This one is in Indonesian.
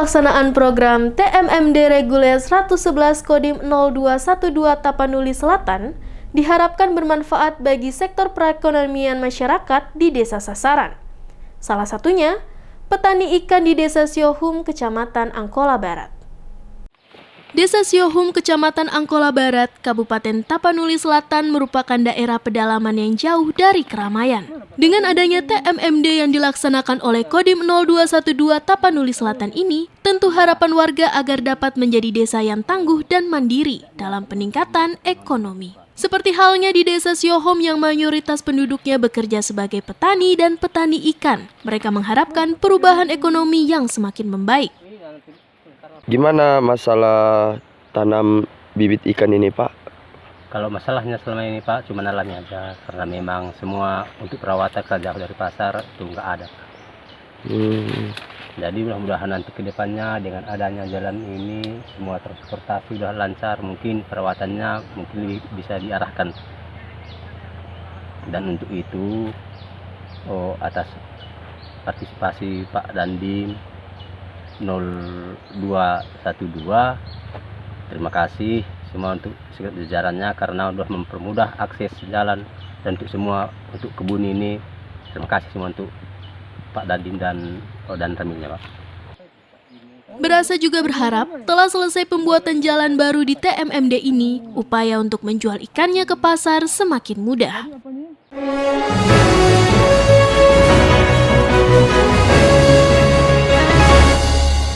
pelaksanaan program TMMD Reguler 111 Kodim 0212 Tapanuli Selatan diharapkan bermanfaat bagi sektor perekonomian masyarakat di desa sasaran. Salah satunya, petani ikan di Desa Siohum, Kecamatan Angkola Barat. Desa Siohum, Kecamatan Angkola Barat, Kabupaten Tapanuli Selatan merupakan daerah pedalaman yang jauh dari keramaian. Dengan adanya TMMD yang dilaksanakan oleh Kodim 0212 Tapanuli Selatan ini, tentu harapan warga agar dapat menjadi desa yang tangguh dan mandiri dalam peningkatan ekonomi. Seperti halnya di Desa Siohum yang mayoritas penduduknya bekerja sebagai petani dan petani ikan. Mereka mengharapkan perubahan ekonomi yang semakin membaik. Gimana masalah tanam bibit ikan ini, Pak? Kalau masalahnya selama ini, Pak, cuma alami aja. Karena memang semua untuk perawatan jauh dari pasar itu nggak ada. Jadi mudah-mudahan nanti ke depannya dengan adanya jalan ini, semua transportasi sudah lancar, mungkin perawatannya mungkin bisa diarahkan. Dan untuk itu, atas partisipasi Pak Dandim 0212, terima kasih semua untuk jajarannya karena sudah mempermudah akses jalan dan untuk semua untuk kebun ini. Terima kasih semua untuk Pak Dandim dan Ramilnya, Pak. Berasa juga berharap telah selesai pembuatan jalan baru di TMMD ini, upaya untuk menjual ikannya ke pasar semakin mudah.